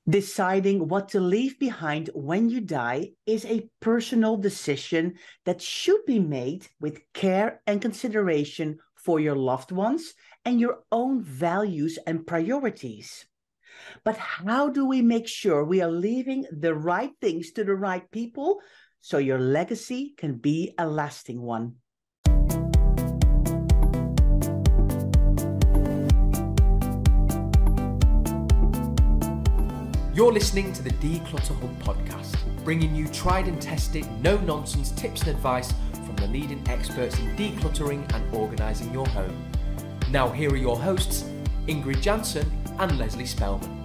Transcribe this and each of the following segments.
Deciding what to leave behind when you die is a personal decision that should be made with care and consideration for your loved ones and your own values and priorities. But how do we make sure we are leaving the right things to the right people so your legacy can be a lasting one? You're listening to the Declutter Hub podcast, bringing you tried and tested, no-nonsense tips and advice from the leading experts in decluttering and organising your home. Now here are your hosts, Ingrid Jansen and Leslie Spellman.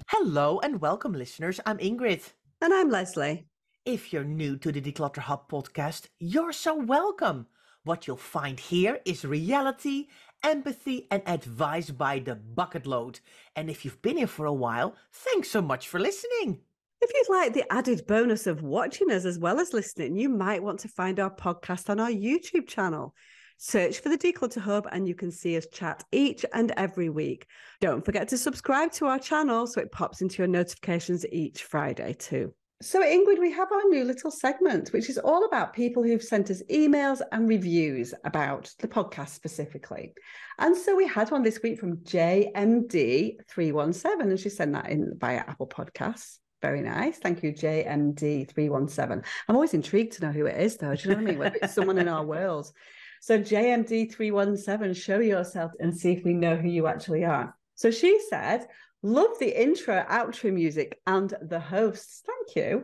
Hello and welcome, listeners. I'm Ingrid. And I'm Leslie. If you're new to the Declutter Hub podcast, you're so welcome. What you'll find here is reality, empathy, and advice by the bucket load. And if you've been here for a while, thanks so much for listening. If you'd like the added bonus of watching us as well as listening, you might want to find our podcast on our YouTube channel. Search for the Declutter Hub and you can see us chat each and every week. Don't forget to subscribe to our channel so it pops into your notifications each Friday too. So Ingrid, we have our new little segment, which is all about people who've sent us emails and reviews about the podcast specifically. And so we had one this week from JMD317, and she sent that in via Apple Podcasts. Very nice. Thank you, JMD317. I'm always intrigued to know who it is, though. Do you know what I mean? Whether it's someone in our world. So JMD317, show yourself and see if we know who you actually are. So she said, love the intro, outro music and the hosts. Thank you.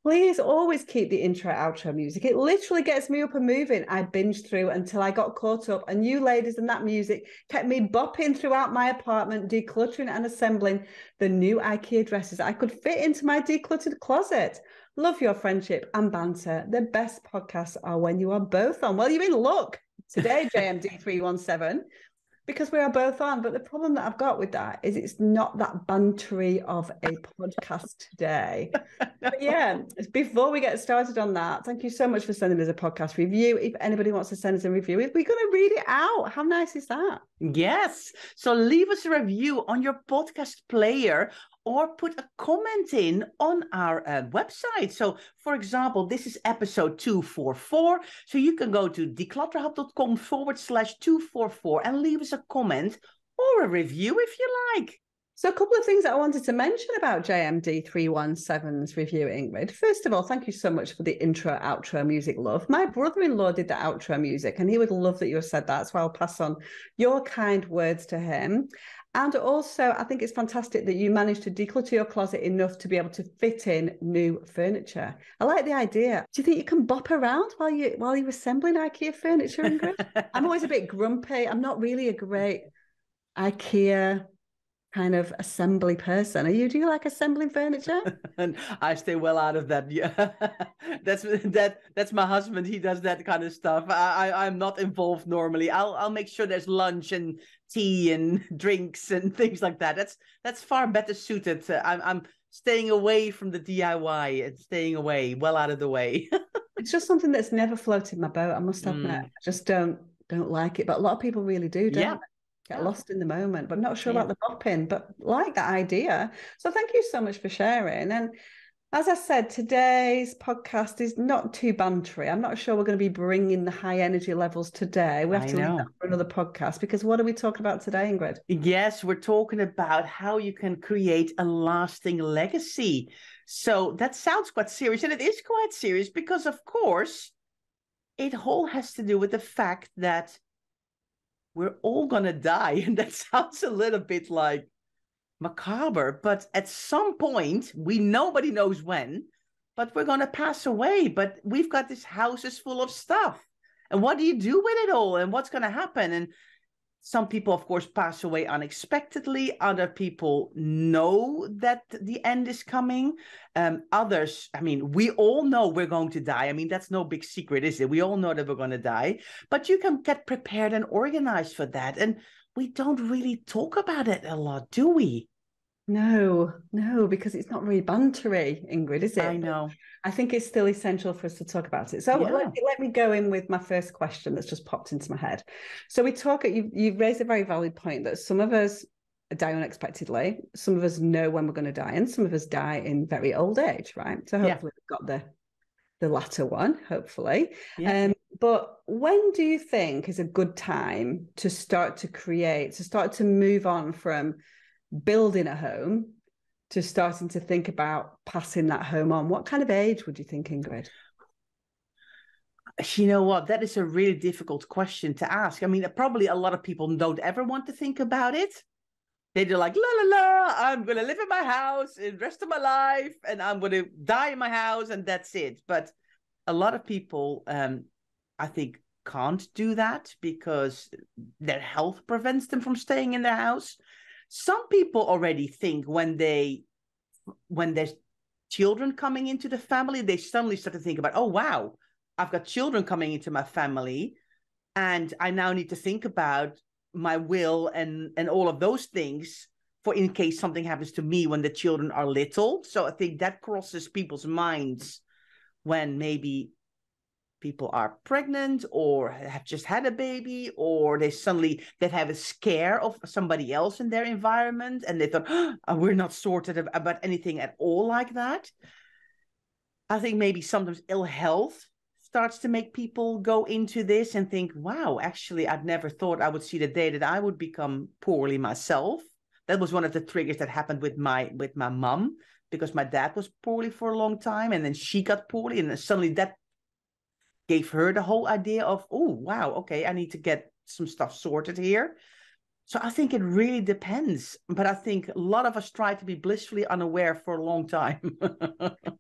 Please always keep the intro, outro music. It literally gets me up and moving. I binged through until I got caught up, and you ladies and that music kept me bopping throughout my apartment, decluttering and assembling the new IKEA dresses I could fit into my decluttered closet. Love your friendship and banter. The best podcasts are when you are both on. Well, you're in luck today, JMD317. Because we are both on. But the problem that I've got with that is it's not that bantery of a podcast today. But yeah, before we get started on that, thank you so much for sending us a podcast review. If anybody wants to send us a review, we're going to read it out. How nice is that? Yes. So leave us a review on your podcast player or put a comment in on our website. So, for example, this is episode 244. So you can go to declutterhub.com/244 and leave us a comment or a review if you like. So a couple of things that I wanted to mention about JMD317's review, Ingrid. First of all, thank you so much for the intro, outro music, love. My brother-in-law did the outro music and he would love that you said that. So I'll pass on your kind words to him. And also, I think it's fantastic that you managed to declutter your closet enough to be able to fit in new furniture. I like the idea. Do you think you can bop around while you're assembling IKEA furniture, Ingrid? I'm always a bit grumpy. I'm not really a great IKEA kind of assembly person. Do you like assembling furniture? And I stay well out of that. Yeah, that's my husband. He does that kind of stuff. I'm not involved normally. I'll make sure there's lunch and tea and drinks and things like that. That's far better suited. I'm staying away from the DIY and staying away, well out of the way. It's just something that's never floated my boat, I must admit. I just don't like it, but a lot of people really do, don't they? Get lost in the moment, but not sure about the bopping, but like that idea. So thank you so much for sharing. And as I said, today's podcast is not too bantery. I'm not sure we're going to be bringing the high energy levels today. We have to leave that for another podcast, because what are we talking about today, Ingrid? Yes, we're talking about how you can create a lasting legacy. So that sounds quite serious, and it is quite serious because, of course, it all has to do with the fact that we're all going to die. And that sounds a little bit like macabre, but at some point, nobody knows when, but we're going to pass away. But we've got this house is full of stuff. And what do you do with it all? And what's going to happen? And some people, of course, pass away unexpectedly. Other people know that the end is coming. Others, we all know we're going to die. That's no big secret, is it? We all know that we're going to die. But you can get prepared and organized for that. And we don't really talk about it a lot, do we? No, because it's not really bantery, Ingrid, is I it? But know. I think it's still essential for us to talk about it. So Yeah. let me go in with my first question that's just popped into my head. So you've raised a very valid point that some of us die unexpectedly, some of us know when we're going to die, and some of us die in very old age, right? So hopefully we've got the latter one, hopefully. Yeah. But when do you think is a good time to start to move on from building a home to starting to think about passing that home on? What kind of age would you think, Ingrid? You know what? That is a really difficult question to ask. I mean, probably a lot of people don't ever want to think about it. They're like, la la la, I'm going to live in my house the rest of my life and I'm going to die in my house and that's it. But a lot of people, I think, can't do that because their health prevents them from staying in their house. Some people already think when there's children coming into the family, they suddenly start to think about, oh, wow, I've got children coming into my family and I now need to think about my will and all of those things for in case something happens to me when the children are little. So I think that crosses people's minds when maybe people are pregnant or have just had a baby, or they've had a scare of somebody else in their environment and they thought, oh, we're not sorted about anything at all like that. I think maybe sometimes ill health starts to make people go into this and think, wow, actually, I'd never thought I would see the day that I would become poorly myself. That was one of the triggers that happened with my mom, because my dad was poorly for a long time and then she got poorly and then suddenly that gave her the whole idea of, oh, wow, okay, I need to get some stuff sorted here. So I think it really depends. But I think a lot of us try to be blissfully unaware for a long time.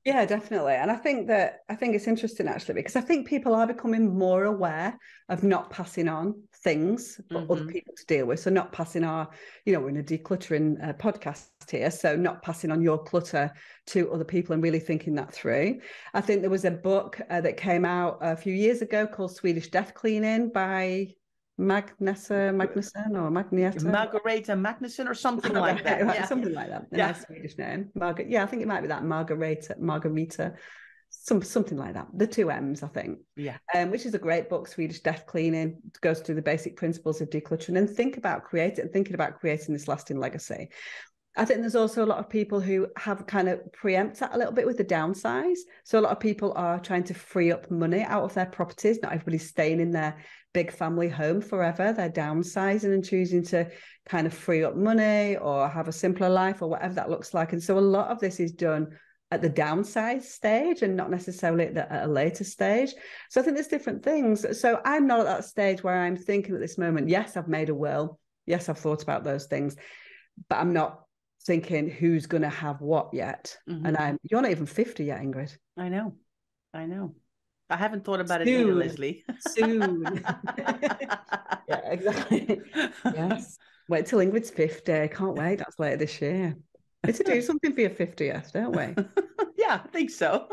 Yeah, definitely. And I think it's interesting actually, because I think people are becoming more aware of not passing on things for other people to deal with. So not passing we're in a decluttering podcast here. So not passing on your clutter to other people and really thinking that through. I think there was a book that came out a few years ago called Swedish Death Cleaning by Magnuson or Magnietta. Margareta Magnuson or something like that. Right, yeah. Something like that. A nice Swedish name. Yeah, I think it might be that Margarita, something like that. The two M's, I think. Yeah. Which is a great book, Swedish Death Cleaning. It goes through the basic principles of decluttering and thinking about creating this lasting legacy. I think there's also a lot of people who have kind of preempt that a little bit with the downsize. So a lot of people are trying to free up money out of their properties. Not everybody's staying in their big family home forever. They're downsizing and choosing to kind of free up money or have a simpler life or whatever that looks like. And so a lot of this is done at the downsize stage and not necessarily at a later stage. So I think there's different things. So I'm not at that stage where I'm thinking at this moment, yes, I've made a will. Yes, I've thought about those things, but I'm not thinking who's going to have what yet. And you're not even 50 yet, Ingrid. I know. I haven't thought about it either, Leslie. Soon. Yeah, exactly. Yes. Wait till Ingrid's 50. Can't wait. That's later this year. We need to do something for your 50th, don't we? Yeah, I think so.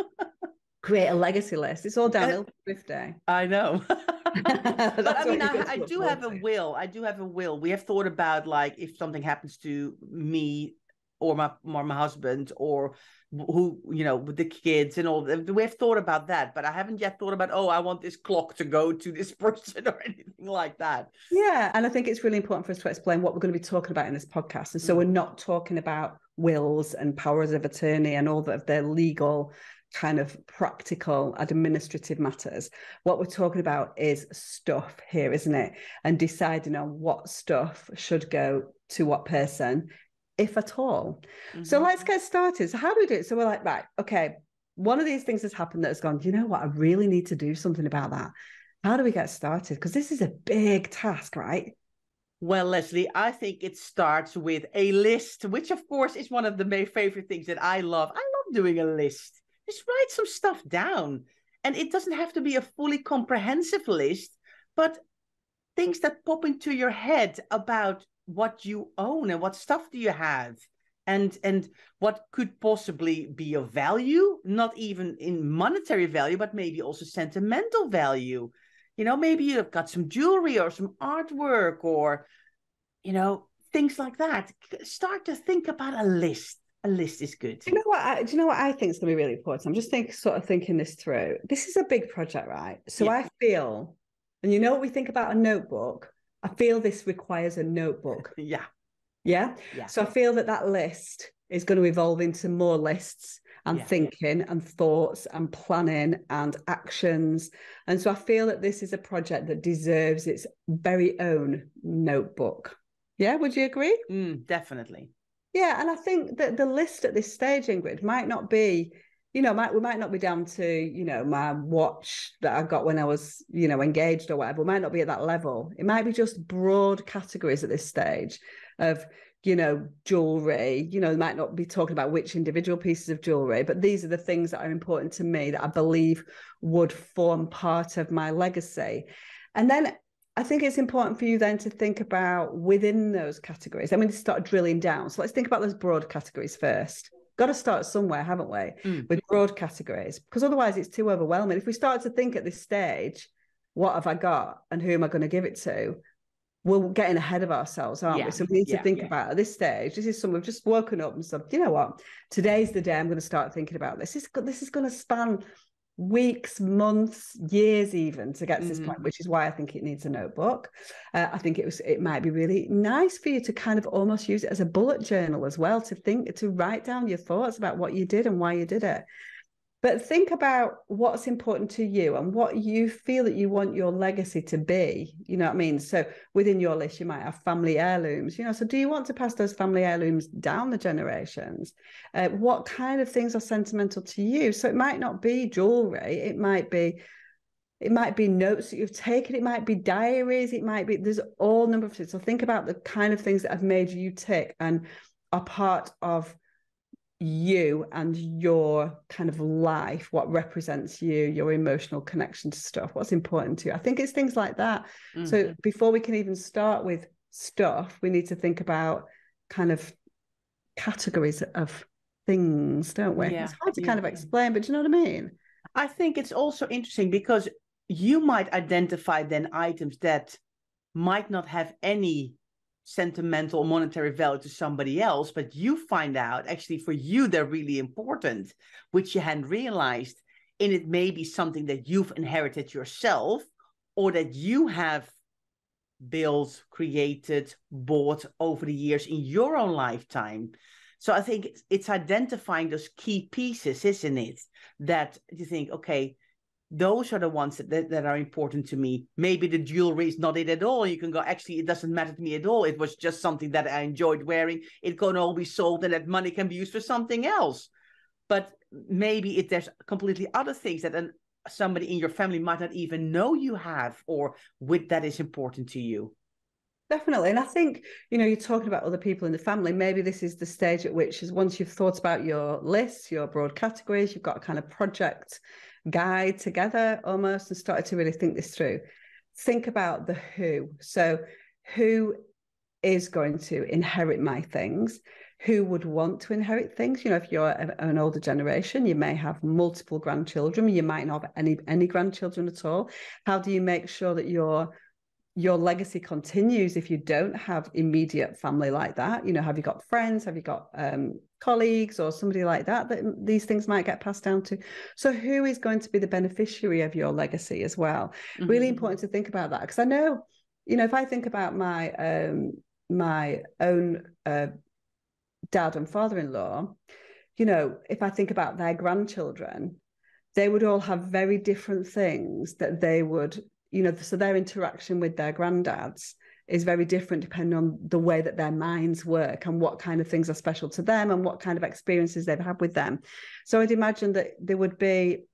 Create a legacy list. It's all downhill for 50. I know. But I mean, I do have a will. We have thought about, like, if something happens to me or my husband or who, with the kids and all, we have thought about that, but I haven't yet thought about, I want this clock to go to this person or anything like that. Yeah. And I think it's really important for us to explain what we're going to be talking about in this podcast. And so we're not talking about wills and powers of attorney and all of their legal kind of practical administrative matters. What we're talking about is stuff here, isn't it? And deciding on what stuff should go to what person, if at all. So let's get started. So how do we do it? So we're like, right, okay, one of these things has happened that has gone, you know what, I really need to do something about that. How do we get started? Because this is a big task, right? Well, Leslie, I think it starts with a list, which of course is one of the my favorite things that I love. I love doing a list. Just write some stuff down. And it doesn't have to be a fully comprehensive list, but things that pop into your head about what you own and what stuff do you have and what could possibly be of value, not even in monetary value, but maybe also sentimental value. Maybe you've got some jewelry or some artwork or, things like that. Start to think about a list. A list is good. Do you know what I think is going to be really important? I'm just thinking this through. This is a big project, right? So I feel, and you know what we think about a notebook? I feel this requires a notebook. Yeah. Yeah. So I feel that list is going to evolve into more lists and thinking and thoughts and planning and actions. And so I feel that this is a project that deserves its very own notebook. Yeah. Would you agree? Definitely. Yeah. And I think that the list at this stage, Ingrid, might not be, we might not be down to, my watch that I got when I was, engaged or whatever. We might not be at that level. It might be just broad categories at this stage of, jewelry. They might not be talking about which individual pieces of jewelry, but these are the things that are important to me that I believe would form part of my legacy. And then I think it's important for you then to think about within those categories. I mean, to start drilling down. So let's think about those broad categories first. Got to start somewhere, haven't we? With broad categories, because otherwise it's too overwhelming. If we start to think at this stage, what have I got and who am I going to give it to? We're getting ahead of ourselves, aren't we? So we need to think about at this stage, this is someone we've just woken up and said, you know what? Today's the day I'm going to start thinking about this. This is going to span weeks, months, years even to get to this point, which is why I think it needs a notebook. I think it might be really nice for you to kind of almost use it as a bullet journal as well, to write down your thoughts about what you did and why you did it. But think about what's important to you and what you feel that you want your legacy to be. You know what I mean? So within your list, you might have family heirlooms, so do you want to pass those family heirlooms down the generations? What kind of things are sentimental to you? So it might not be jewelry. It might be notes that you've taken. It might be diaries. There's all number of things. So think about the kind of things that have made you tick and are part of you and your kind of life, what represents you, your emotional connection to stuff, what's important to you. I think it's things like that. So before we can even start with stuff, we need to think about kind of categories of things, don't we? It's hard to kind of explain, but do you know what I mean? I think it's also interesting because you might identify then items that might not have any sentimental monetary value to somebody else, but you find out actually for you they're really important, which you hadn't realized. And it may be something that you've inherited yourself or that you have built, created, bought over the years in your own lifetime. So I think it's identifying those key pieces, isn't it? That you think, okay, those are the ones that are important to me. Maybe the jewelry is not it at all. You can go, actually, it doesn't matter to me at all. It was just something that I enjoyed wearing. It can all be sold and that money can be used for something else. But maybe there's completely other things that somebody in your family might not even know you have or with that is important to you. Definitely. And I think, you're talking about other people in the family. Maybe this is the stage at which is once you've thought about your lists, your broad categories, you've got a kind of project guide together almost and started to really think this through. Think about the who. So who is going to inherit my things? Who would want to inherit things? If you're an older generation, you may have multiple grandchildren. You might not have any grandchildren at all. How do you make sure that your legacy continues if you don't have immediate family like that? Have you got friends? Have you got colleagues or somebody like that these things might get passed down to? So who is going to be the beneficiary of your legacy as well? Really important to think about that, because I know, if I think about my own dad and father-in-law, if I think about their grandchildren, they would all have very different things that they would, so their interaction with their granddads is very different depending on the way that their minds work and what kind of things are special to them and what kind of experiences they've had with them. So I'd imagine that there would be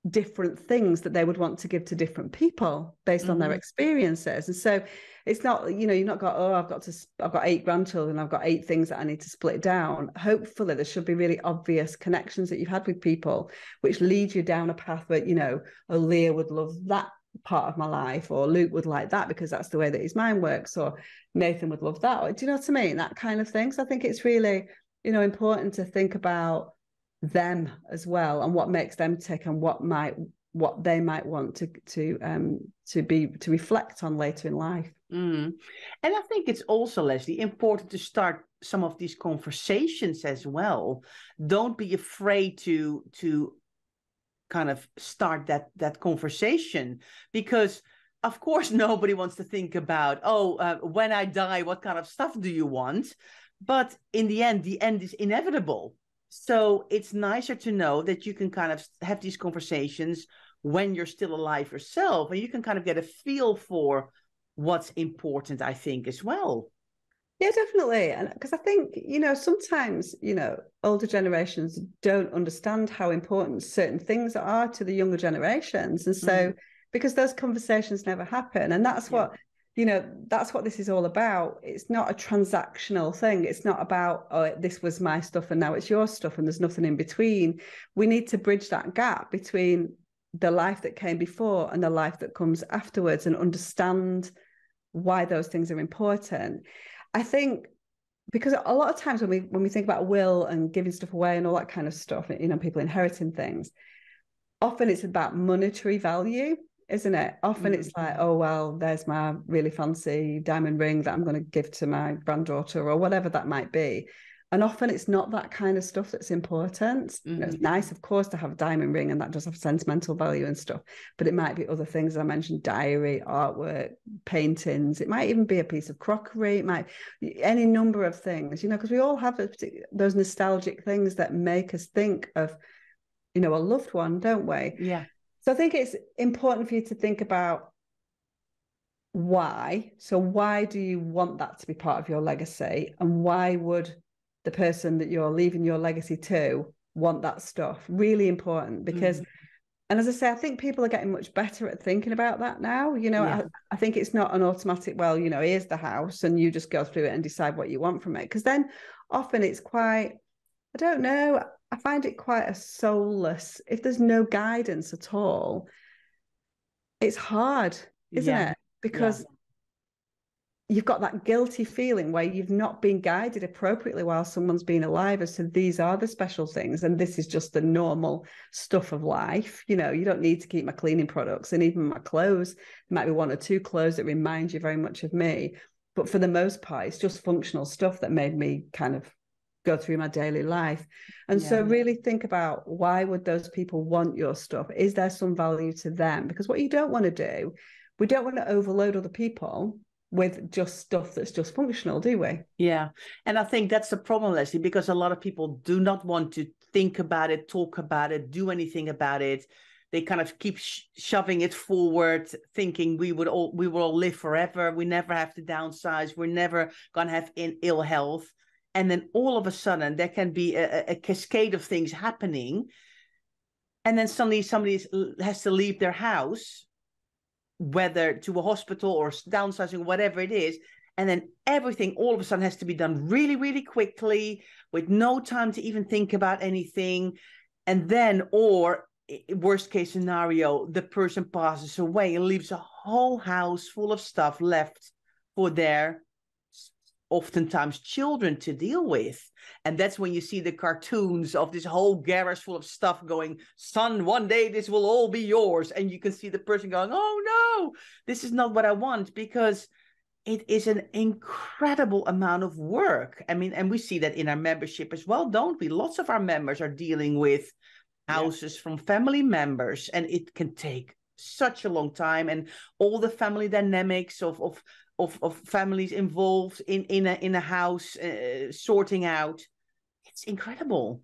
different things that they would want to give to different people based on their experiences. And so it's not, you've not got, I've got 8 grandchildren, I've got 8 things that I need to split down. Hopefully there should be really obvious connections that you've had with people, which lead you down a path where, Leah would love that part of my life, or Luke would like that because that's the way that his mind works, or Nathan would love that, or do you know what I mean? That kind of thing. So I think it's really, important to think about them as well and what makes them tick and what might what they might want to reflect on later in life. And I think it's also, Leslie, important to start some of these conversations as well. Don't be afraid to kind of start that conversation, because of course nobody wants to think about, when I die, what kind of stuff do you want? But in the end is inevitable. So it's nicer to know that you can kind of have these conversations when you're still alive yourself, and you can kind of get a feel for what's important, I think, as well. Yeah, definitely. And because I think, sometimes, older generations don't understand how important certain things are to the younger generations. And so, because those conversations never happen, and that's what, that's what this is all about. It's not a transactional thing. It's not about, this was my stuff and now it's your stuff and there's nothing in between. We need to bridge that gap between the life that came before and the life that comes afterwards, and understand why those things are important. I think because a lot of times when we think about will and giving stuff away and all that kind of stuff, people inheriting things, often it's about monetary value, isn't it? Often it's like, oh, well, there's my really fancy diamond ring that I'm going to give to my granddaughter, or whatever that might be. And often it's not that kind of stuff that's important. It's nice, of course, to have a diamond ring, and that does have sentimental value and stuff. But it might be other things. I mentioned diary, artwork, paintings. It might even be a piece of crockery. It might be any number of things, because we all have those nostalgic things that make us think of, a loved one, don't we? Yeah. So I think it's important for you to think about why. So why do you want that to be part of your legacy? And why would the person that you're leaving your legacy to want that stuff? Really important, because, and as I say, I think people are getting much better at thinking about that now. I think it's not an automatic, well, here's the house and you just go through it and decide what you want from it. Because then often it's quite, I don't know, I find it quite a soulless, if there's no guidance at all, it's hard, isn't it? Because you've got that guilty feeling where you've not been guided appropriately while someone's been alive as to these are the special things and this is just the normal stuff of life. You don't need to keep my cleaning products and even my clothes. There might be one or two clothes that remind you very much of me. But for the most part, it's just functional stuff that made me kind of go through my daily life. And so really think about, why would those people want your stuff? Is there some value to them? Because what you don't want to do, we don't want to overload other people with just stuff that's just functional, do we? Yeah. And I think that's the problem, Leslie, because a lot of people do not want to think about it, talk about it, do anything about it. They kind of keep shoving it forward, thinking we will all live forever. We never have to downsize. We're never going to have ill health. And then all of a sudden there can be a cascade of things happening. And then suddenly somebody has to leave their house, whether to a hospital or downsizing, whatever it is. And then everything all of a sudden has to be done really, really quickly with no time to even think about anything. And then, or worst case scenario, the person passes away and leaves a whole house full of stuff left for their oftentimes children to deal with. And that's when you see the cartoons of this whole garage full of stuff going, son, one day this will all be yours. And you can see the person going, oh no, this is not what I want, because it is an incredible amount of work. I mean, and we see that in our membership as well, don't we? Lots of our members are dealing with houses from family members, and it can take such a long time, and all the family dynamics of families involved in a house, sorting out. It's incredible.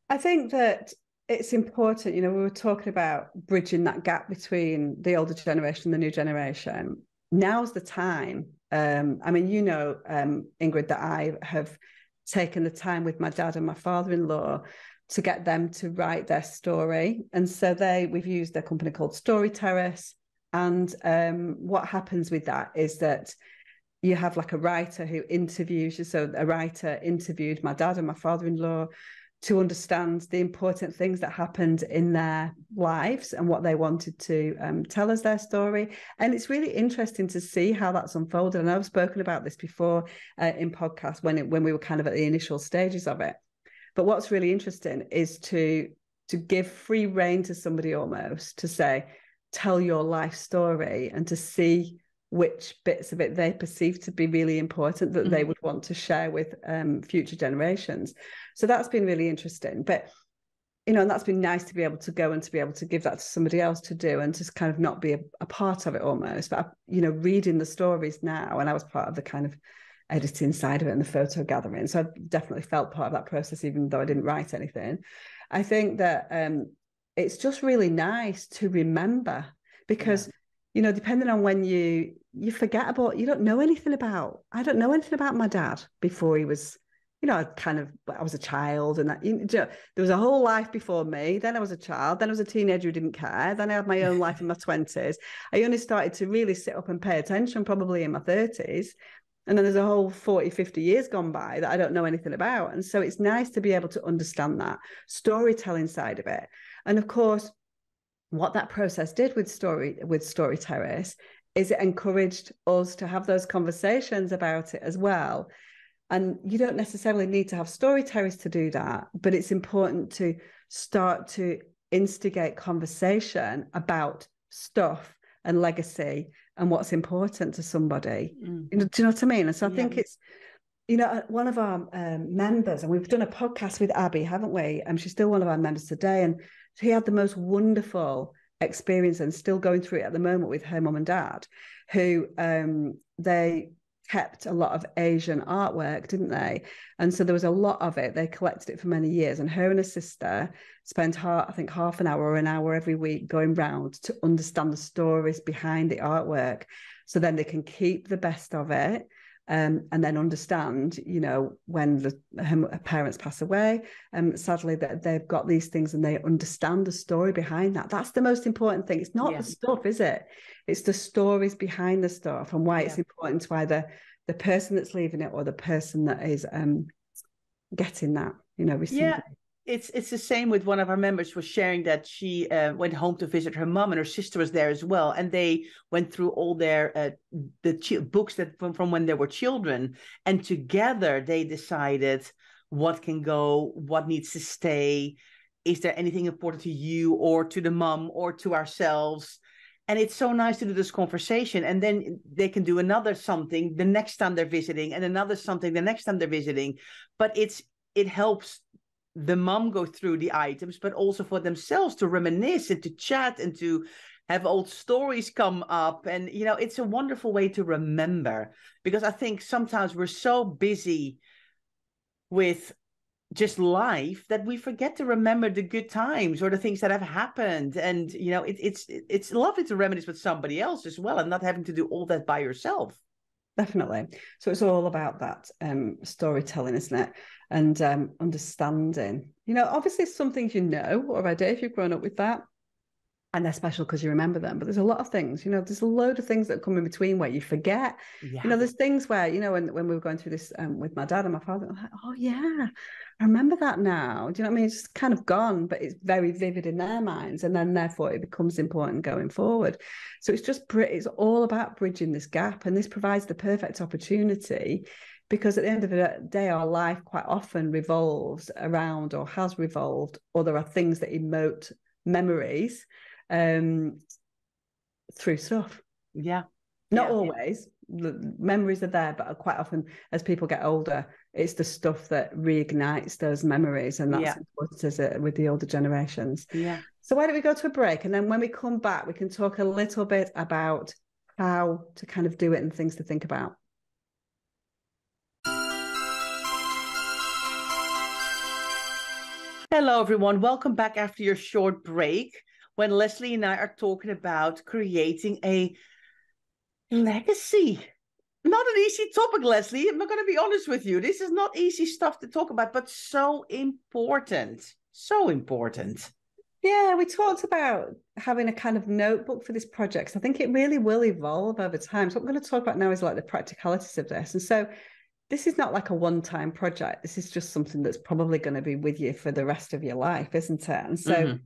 I think that it's important, we were talking about bridging that gap between the older generation and the new generation. Now's the time. Ingrid, that I have taken the time with my dad and my father-in-law to get them to write their story. And so we've used a company called Story Terrace. And what happens with that is that you have like a writer who interviews you. So a writer interviewed my dad and my father-in-law to understand the important things that happened in their lives and what they wanted to tell us their story. And it's really interesting to see how that's unfolded. And I've spoken about this before in podcasts when we were kind of at the initial stages of it. But what's really interesting is to to give free rein to somebody almost to say, tell your life story, and to see which bits of it they perceive to be really important that they would want to share with future generations. So that's been really interesting. But, you know, and that's been nice to be able to go and to be able to give that to somebody else to do and just kind of not be a part of it almost. But, you know, reading the stories now, and I was part of the kind of editing side of it and the photo gathering. So I definitely felt part of that process, even though I didn't write anything. I think that it's just really nice to remember because, you know, depending on when you forget about, you don't know anything about, I don't know anything about my dad before he was, you know, I was a child, and that, you know, there was a whole life before me. Then I was a child. Then I was a teenager who didn't care. Then I had my own life in my 20s. I only started to really sit up and pay attention probably in my 30s. And then there's a whole 40, 50 years gone by that I don't know anything about. And so it's nice to be able to understand that storytelling side of it. And of course, what that process did with Story Terrace is it encouraged us to have those conversations about it as well. And you don't necessarily need to have Story Terrace to do that, but it's important to start to instigate conversation about stuff and legacy and what's important to somebody. Do you know what I mean? And so I think it's, you know, one of our members, and we've done a podcast with Abby, haven't we? She's still one of our members today. And she had the most wonderful experience and still going through it at the moment with her mum and dad, who they kept a lot of Asian artwork, didn't they? And so there was a lot of it. They collected it for many years. And her and her sister spent, I think, half an hour or an hour every week going round to understand the stories behind the artwork. So then they can keep the best of it. And then understand, you know, when her parents pass away, sadly, that they've got these things and they understand the story behind that. That's the most important thing. It's not the stuff, is it? It's the stories behind the stuff and why it's important to either the person that's leaving it or the person that is getting that, you know, receiving it. It's the same with one of our members was sharing that she went home to visit her mom and her sister was there as well. And they went through all their books that from when they were children. And together they decided what can go, what needs to stay. Is there anything important to you or to the mom or to ourselves? And it's so nice to do this conversation. And then they can do another something the next time they're visiting and another something the next time they're visiting. But it helps the mom go through the items, but also for themselves to reminisce and to chat and to have old stories come up. And, you know, it's a wonderful way to remember, because I think sometimes we're so busy with just life that we forget to remember the good times or the things that have happened. And, you know, it's lovely to reminisce with somebody else as well and not having to do all that by yourself. Definitely. So it's all about that storytelling, isn't it? And understanding. You know, obviously some things you know already if you've grown up with that, and they're special because you remember them. But there's a lot of things, you know, there's a load of things that come in between where you forget. You know, there's things where, you know, when we were going through this with my dad and my father, I'm like, oh yeah, I remember that now. Do you know what I mean? It's kind of gone, but it's very vivid in their minds. And then therefore it becomes important going forward. So it's all about bridging this gap. And this provides the perfect opportunity, because at the end of the day, our life quite often revolves around or has revolved, or there are things that emote memories through stuff. Not always. The memories are there, but quite often as people get older, it's the stuff that reignites those memories, and that's important as with the older generations. So why don't we go to a break, and then when we come back we can talk a little bit about how to kind of do it and things to think about. Hello everyone, welcome back after your short break, when Leslie and I are talking about creating a legacy. Not an easy topic, Leslie. I'm not going to be honest with you. This is not easy stuff to talk about, but so important. So important. Yeah, we talked about having a kind of notebook for this project. So I think it really will evolve over time. So what I'm going to talk about now is like the practicalities of this. And so this is not like a one-time project. This is just something that's probably going to be with you for the rest of your life, isn't it? And so,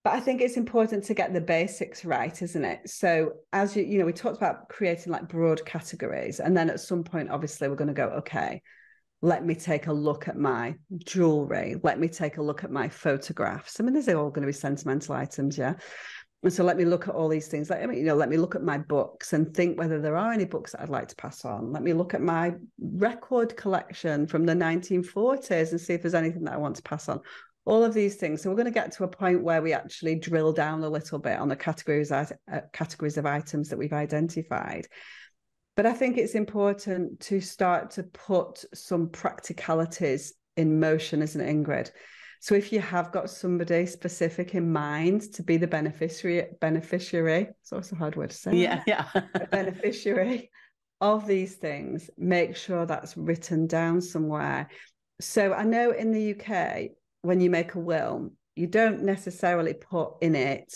but I think it's important to get the basics right, isn't it? So as you know, we talked about creating like broad categories. And then at some point, obviously, we're going to go, okay, let me take a look at my jewelry. Let me take a look at my photographs. I mean, these are all going to be sentimental items, yeah. And so let me look at all these things. Let me look at my books and think whether there are any books that I'd like to pass on. Let me look at my record collection from the 1940s and see if there's anything that I want to pass on. All of these things. So we're going to get to a point where we actually drill down a little bit on the categories of items that we've identified. But I think it's important to start to put some practicalities in motion, isn't it, Ingrid? So if you have got somebody specific in mind to be the beneficiary, it's also a hard word to say. Yeah. A beneficiary of these things, make sure that's written down somewhere. So I know in the UK, when you make a will, you don't necessarily put in it,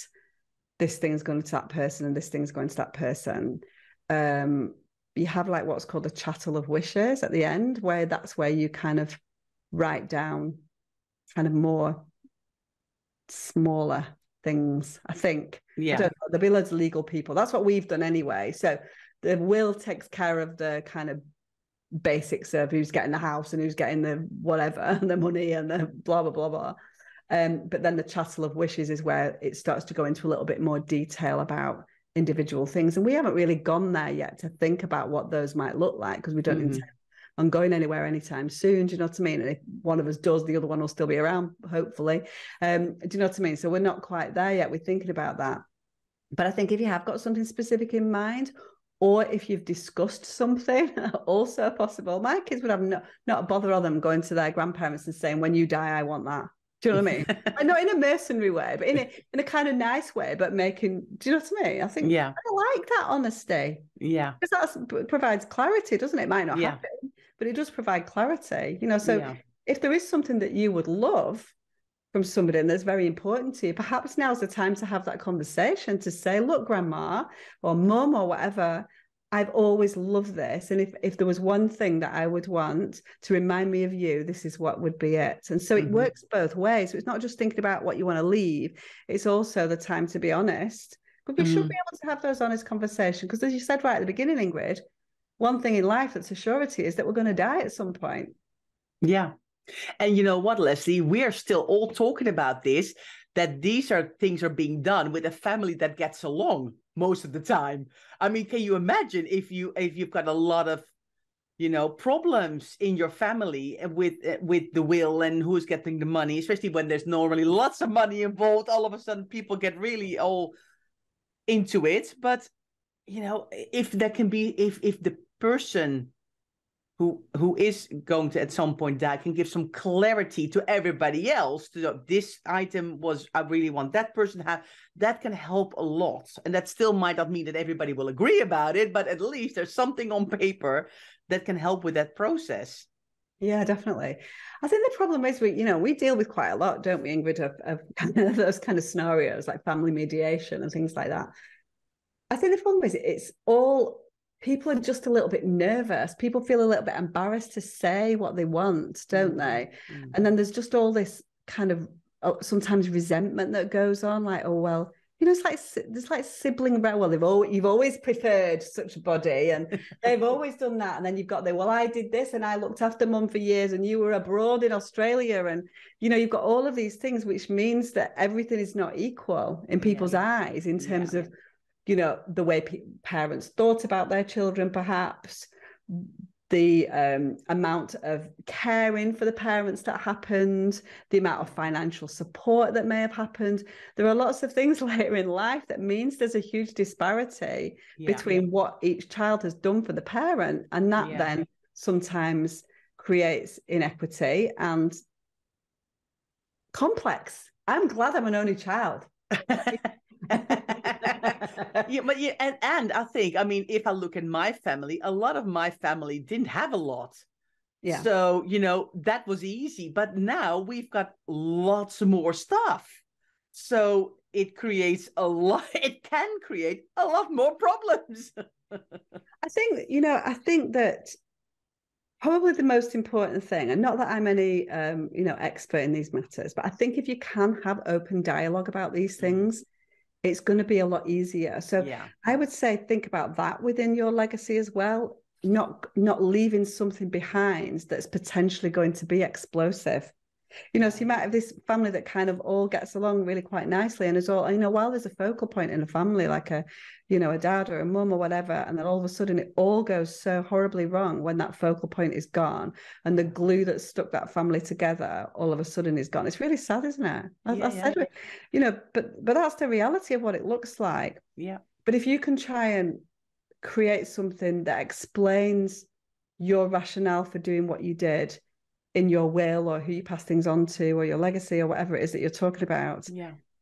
this thing's going to that person and this thing's going to that person. You have like what's called a chattel of wishes at the end, where that's where you kind of write down kind of more smaller things, I think. Yeah. I don't know. There'll be loads of legal people. That's what we've done anyway. So the will takes care of the kind of basics of who's getting the house and who's getting the whatever and the money and the blah, blah, blah, blah. But then the chattel of wishes is where it starts to go into a little bit more detail about individual things. And we haven't really gone there yet to think about what those might look like, because we don't intend on going anywhere anytime soon. Do you know what I mean? And if one of us does, the other one will still be around, hopefully. Do you know what I mean? So we're not quite there yet. We're thinking about that. But I think if you have got something specific in mind, or if you've discussed something, also possible. My kids would have not a bother of them going to their grandparents and saying, when you die, I want that. Do you know what I mean? And not in a mercenary way, but in a kind of nice way, but making, do you know what I mean? I think I like that honesty. Yeah. Because that provides clarity, doesn't it? It might not happen, but it does provide clarity. So if there is something that you would love from somebody and that's very important to you, perhaps now's the time to have that conversation to say, look, grandma or mum or whatever, I've always loved this. And if there was one thing that I would want to remind me of you, this is what would be it. And so it works both ways. So it's not just thinking about what you want to leave. It's also the time to be honest. But we should be able to have those honest conversations. Because as you said right at the beginning, Ingrid, one thing in life that's a surety is that we're going to die at some point. Yeah. And you know what, Leslie, we are still all talking about this, that these things are being done with a family that gets along most of the time. I mean, can you imagine if you've got a lot of, problems in your family with the will and who's getting the money, especially when there's normally lots of money involved, all of a sudden people get really all into it. But, if there can be, if the person who is going to at some point die can give some clarity to everybody else to this item was, I really want that person to have, that can help a lot. And that still might not mean that everybody will agree about it, but at least there's something on paper that can help with that process. Yeah, definitely. I think the problem is we deal with quite a lot, don't we, Ingrid, of kind of those kind of scenarios like family mediation and things like that. I think the problem is it's all, people are just a little bit nervous. People feel a little bit embarrassed to say what they want, don't they? And then there's just all this kind of sometimes resentment that goes on, like, oh, well, it's like sibling, well, you've always preferred such a body and they've always done that. And then you've got well, I did this and I looked after mum for years and you were abroad in Australia. And, you've got all of these things, which means that everything is not equal in people's eyes in terms of, the way parents thought about their children, perhaps the amount of caring for the parents that happened, the amount of financial support that may have happened. There are lots of things later in life that means there's a huge disparity between what each child has done for the parent. And that then sometimes creates inequity and complex. I'm glad I'm an only child. And I think, if I look at my family, a lot of my family didn't have a lot. Yeah. So, that was easy. But now we've got lots more stuff. So it creates it can create a lot more problems. I think that probably the most important thing, and not that I'm any, expert in these matters, but I think if you can have open dialogue about these things, it's going to be a lot easier. So I would say think about that within your legacy as well. not leaving something behind that's potentially going to be explosive. So you might have this family that kind of all gets along really quite nicely, and is all, while there's a focal point in a family, like a dad or a mum or whatever, and then all of a sudden it all goes so horribly wrong when that focal point is gone, and the glue that stuck that family together all of a sudden is gone. It's really sad, isn't it? I said it, but that's the reality of what it looks like. Yeah. But if you can try and create something that explains your rationale for doing what you did in your will, or who you pass things on to, or your legacy, or whatever it is that you're talking about,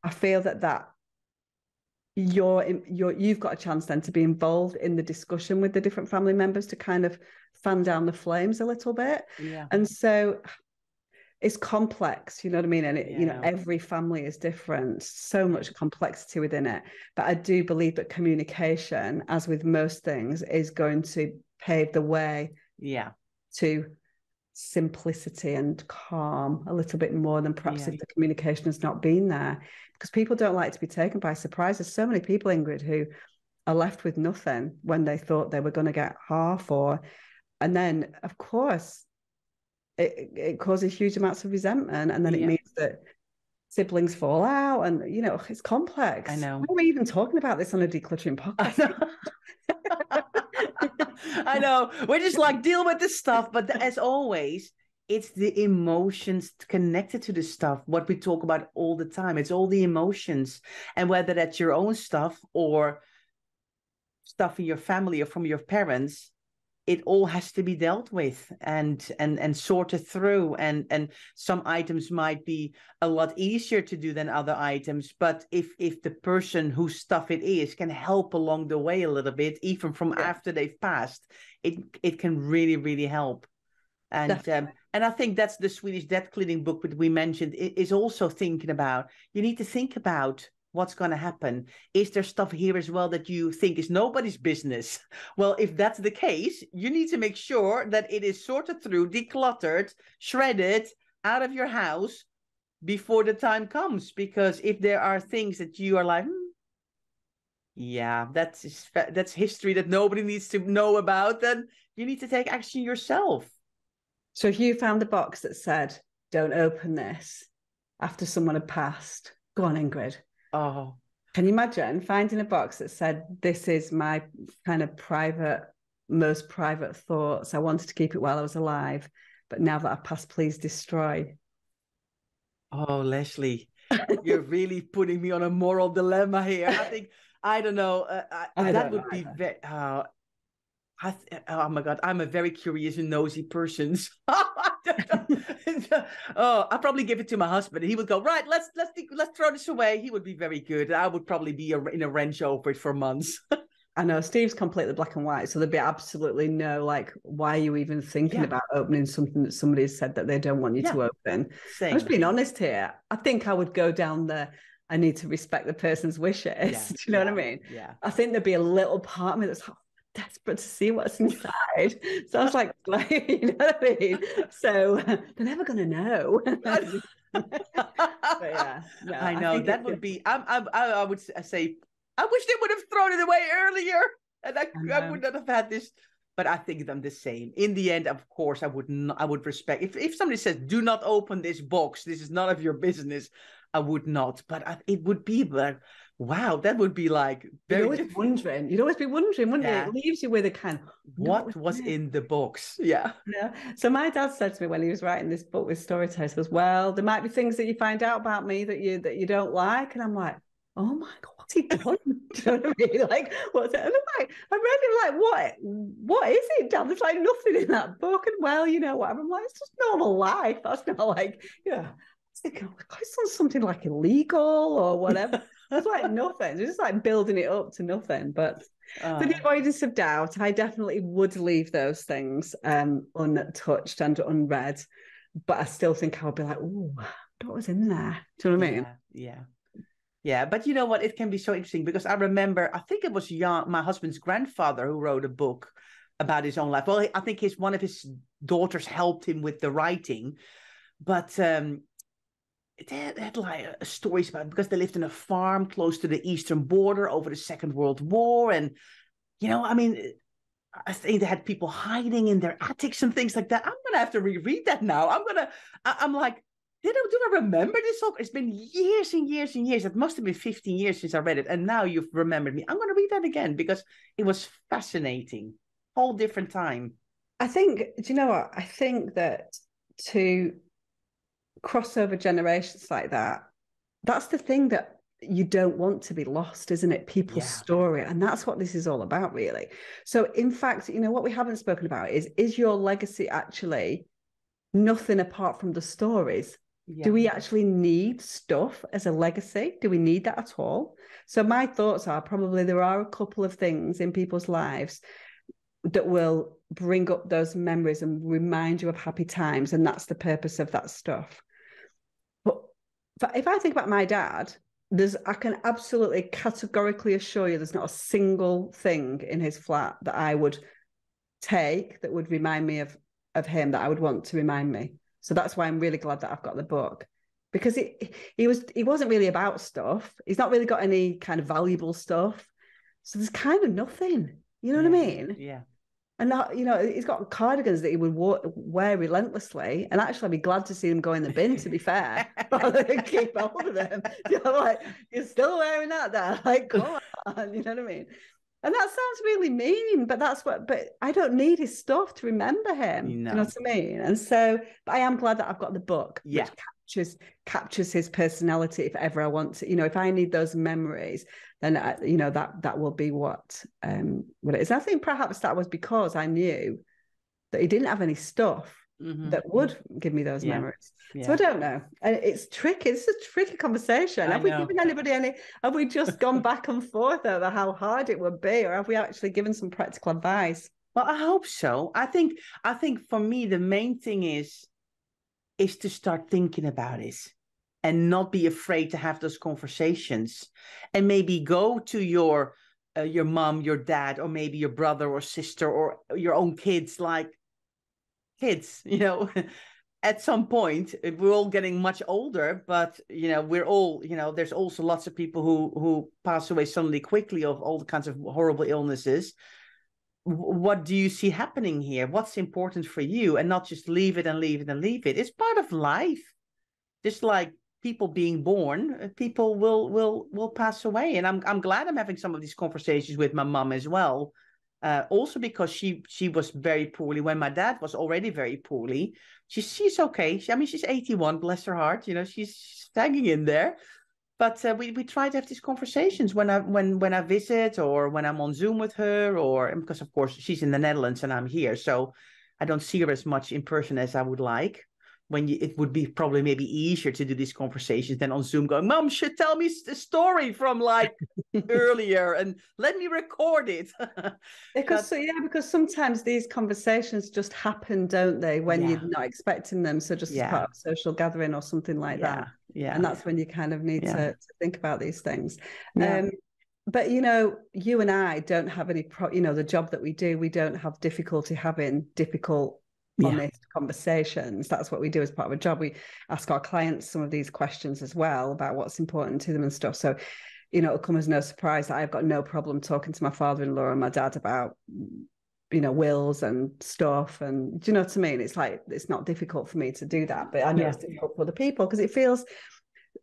I feel that you've got a chance then to be involved in the discussion with the different family members to kind of fan down the flames a little bit. And so it's complex, you know what I mean? And every family is different, so much complexity within it. But I do believe that communication, as with most things, is going to pave the way to simplicity and calm a little bit more than perhaps if the communication has not been there, because people don't like to be taken by surprise. There's so many people, Ingrid, who are left with nothing when they thought they were going to get half, and then of course it causes huge amounts of resentment, and then it means that siblings fall out, and it's complex. I know. Why are we even talking about this on a decluttering podcast? I know. We're just like, deal with this stuff. But as always, it's the emotions connected to this stuff, what we talk about all the time. It's all the emotions. And whether that's your own stuff or stuff in your family or from your parents, it all has to be dealt with and sorted through. And some items might be a lot easier to do than other items. But if the person whose stuff it is can help along the way a little bit, even from after they've passed, it can really, really help. And I think that's the Swedish debt cleaning book that we mentioned is also thinking about. You need to think about what's going to happen. Is there stuff here as well that you think is nobody's business? Well, if that's the case, you need to make sure that it is sorted through, decluttered, shredded out of your house before the time comes. Because if there are things that you are like, that's history that nobody needs to know about, then you need to take action yourself. So if you found a box that said, "Don't open this," after someone had passed, go on, Ingrid. Oh, can you imagine finding a box that said, "This is my kind of most private thoughts. I wanted to keep it while I was alive, but now that I've passed, please destroy." Oh, Leslie, you're really putting me on a moral dilemma here. I think, I don't know. That would be very. Oh my God, I'm a very curious and nosy person. I'll probably give it to my husband, and he would go, right, let's throw this away. He would be very good. I would probably be in a wrench over it for months. I know Steve's completely black and white, so there'd be absolutely no why are you even thinking about opening something that somebody has said that they don't want you to open? Same. I'm just being honest here. I think I would go down I need to respect the person's wishes. Do you know what I mean? Yeah. I think there'd be a little part of me that's desperate to see what's inside. So I was like, you know what I mean? So they're never going to know. But yeah, no, I know that would be. I would say, I wish they would have thrown it away earlier, and I would not have had this. But I think I'm the same. In the end, of course, I would respect if somebody says, "Do not open this box. This is none of your business." I would not. But it would be like, wow, that would be like very. You'd always be wondering, wouldn't you? It leaves you with a kind of what was in the box? Yeah. So my dad said to me when he was writing this book with storytellers, he goes, "Well, there might be things that you find out about me that you don't like," and I'm like, "Oh my God, what's he done?" Do you know what I mean? Like, what's it? And I'm like, I read it like, what is it, Dad? There's like nothing in that book, and well, whatever. I'm like, it's just normal life. That's not like, thinking, oh, it's not something like illegal or whatever. It's like nothing. It's just like building it up to nothing. But for the avoidance of doubt, I definitely would leave those things untouched and unread. But I still think I'll be like, "Ooh, what was in there?" Do you know what I mean? Yeah. But you know what? It can be so interesting because I remember, I think it was my husband's grandfather who wrote a book about his own life. Well, I think one of his daughters helped him with the writing, but they had like stories about it because they lived in a farm close to the eastern border over the Second World War. And, I mean, I think they had people hiding in their attics and things like that. I'm gonna have to reread that now. I'm like, do I remember this all? It's been years and years and years. It must have been 15 years since I read it, and now you've remembered me. I'm gonna read that again because it was fascinating. Whole different time. I think, do you know what? I think that to cross over generations like that, that's the thing that you don't want to be lost, isn't it? People's story. And that's what this is all about, really. So in fact, you know, what we haven't spoken about is your legacy actually nothing apart from the stories? Do we actually need stuff as a legacy? Do we need that at all? So my thoughts are probably there are a couple of things in people's lives that will bring up those memories and remind you of happy times. And that's the purpose of that stuff. But if I think about my dad, I can absolutely categorically assure you there's not a single thing in his flat that I would take that would remind me of him, that I would want to remind me. So that's why I'm really glad that I've got the book, because he wasn't really about stuff. He's not really got any kind of valuable stuff. So there's kind of nothing, you know what I mean? Yeah. And not, you know, he's got cardigans that he would wear relentlessly. And actually, I'd be glad to see them go in the bin, to be fair, rather than keep hold of them. You know, like, you're still wearing that there. Like, come on, you know what I mean? And that sounds really mean, but but I don't need his stuff to remember him. No. You know what I mean? And so, but I am glad that I've got the book, which captures his personality if ever I want to. You know, if I need those memories, then you know, that will be what it is. And I think perhaps that was because I knew that he didn't have any stuff that would give me those memories. So I don't know. It's tricky. It's a tricky conversation. Have we given anybody have we just gone back and forth over how hard it would be, or have we actually given some practical advice? Well, I hope so. I think for me, the main thing is to start thinking about it and not be afraid to have those conversations, and maybe go to your mom, your dad, or maybe your brother or sister or your own kids, you know, at some point. We're all getting much older, but, you know, we're all, you know, there's also lots of people who pass away suddenly quickly of all the kinds of horrible illnesses. What do you see happening here? What's important for you? And not just leave it and leave it and leave it. It's part of life. Just like people being born, people will pass away. And I'm glad I'm having some of these conversations with my mom as well. Also because she was very poorly when my dad was already very poorly. She's okay. She's 81, bless her heart. You know, she's hanging in there. But we try to have these conversations when I visit, or when I'm on Zoom with her, or because of course she's in the Netherlands and I'm here, so I don't see her as much in person as I would like. It would be probably maybe easier to do these conversations than on Zoom going, Mom should tell me the story from like earlier and let me record it. Because sometimes these conversations just happen, don't they, when you're not expecting them. So just as part of a social gathering or something like that. Yeah. And that's when you kind of need to think about these things. Yeah. But, you know, you and I don't have any, the job that we do, we don't have difficulty having honest conversations. That's what we do as part of a job. We ask our clients some of these questions as well about what's important to them and stuff. So, you know, it'll come as no surprise that I've got no problem talking to my father-in-law and my dad about, you know, wills and stuff. And do you know what I mean? It's like, it's not difficult for me to do that, but I know it's difficult for other people, because it feels,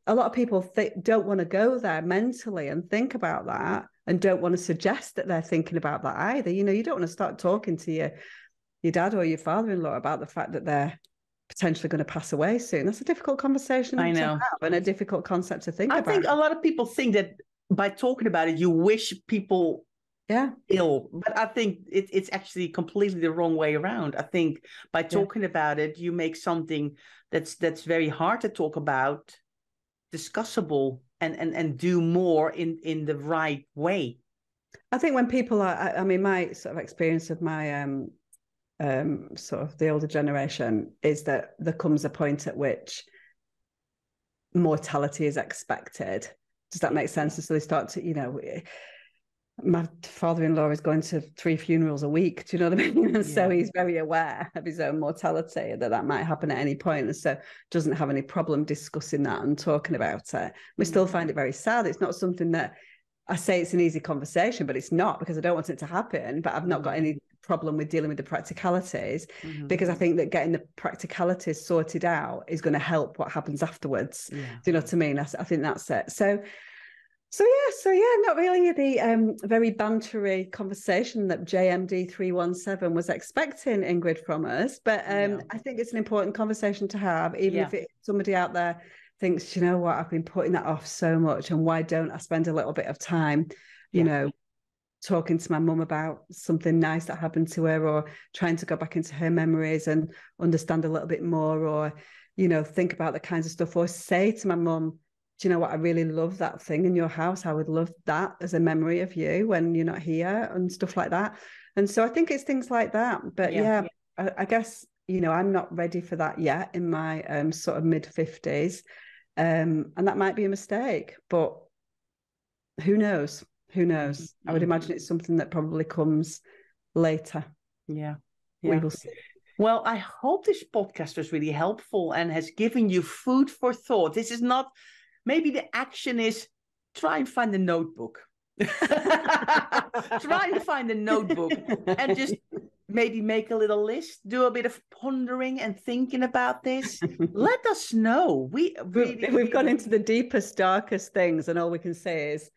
a lot of people don't want to go there mentally and think about that, and don't want to suggest that they're thinking about that either. You know, you don't want to start talking to your dad or your father-in-law about the fact that they're potentially going to pass away soon. That's a difficult conversation to have, and a difficult concept to think about. I think a lot of people think that by talking about it, you wish people ill, but I think it's actually completely the wrong way around. I think by talking about it, you make something that's very hard to talk about discussable and do more in the right way. I think when people are, my sort of experience of my sort of the older generation is that there comes a point at which mortality is expected. Does that make sense? And so they start to, you know, my father-in-law is going to 3 funerals a week. Do you know what I mean? And so he's very aware of his own mortality, that might happen at any point, and so doesn't have any problem discussing that and talking about it. We still find it very sad. It's not something that I say it's an easy conversation, but it's not, because I don't want it to happen. But I've not got any problem with dealing with the practicalities, because I think that getting the practicalities sorted out is going to help what happens afterwards. Yeah. Do you know what I mean? I think that's it. So yeah, not really the very bantery conversation that JMD317 was expecting, Ingrid, from us. But I think it's an important conversation to have, even if somebody out there thinks, you know what, I've been putting that off so much, and why don't I spend a little bit of time, you know, talking to my mum about something nice that happened to her, or trying to go back into her memories and understand a little bit more, or, you know, think about the kinds of stuff, or say to my mum, do you know what, I really love that thing in your house. I would love that as a memory of you when you're not here, and stuff like that. And so I think it's things like that. But I guess, you know, I'm not ready for that yet in my sort of mid-50s. And that might be a mistake, but who knows? Who knows? I would imagine it's something that probably comes later. Yeah. We will see. Well, I hope this podcast was really helpful and has given you food for thought. This is not, maybe the action is try and find a notebook. Try and find a notebook and just maybe make a little list, do a bit of pondering and thinking about this. Let us know. We've gone into the deepest, darkest things, and all we can say is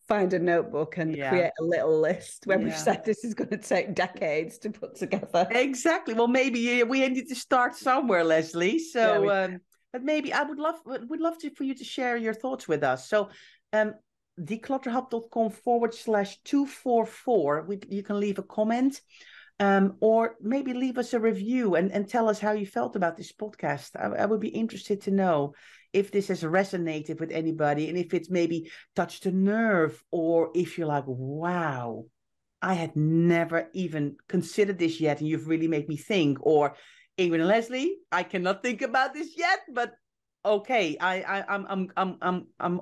find a notebook and create a little list when we've said this is going to take decades to put together. Exactly. Well, maybe we need to start somewhere, Leslie. So, but maybe I would love for you to share your thoughts with us. So, declutterhub.com/244. You can leave a comment, or maybe leave us a review and tell us how you felt about this podcast. I would be interested to know if this has resonated with anybody, and if it's maybe touched a nerve, or if you're like, wow, I had never even considered this yet, and you've really made me think. Or Ingrid and Leslie, I cannot think about this yet, but okay, I'm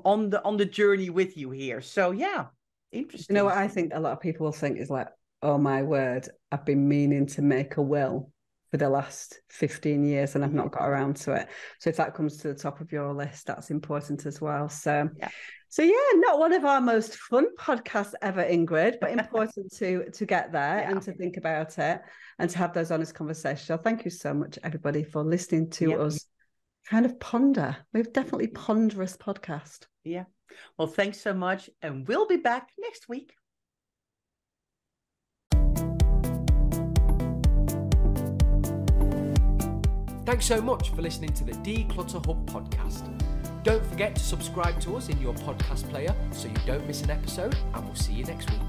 on the journey with you here. So yeah, interesting. You know what I think a lot of people will think is like, oh my word, I've been meaning to make a will for the last 15 years and I've not got around to it. So if that comes to the top of your list, that's important as well. So not one of our most fun podcasts ever, Ingrid, but important to get there and to think about it and to have those honest conversations. So thank you so much, everybody, for listening to us kind of ponder. We've definitely ponderous podcast. Yeah. Well, thanks so much. And we'll be back next week. Thanks so much for listening to the Declutter Hub podcast. Don't forget to subscribe to us in your podcast player so you don't miss an episode, and we'll see you next week.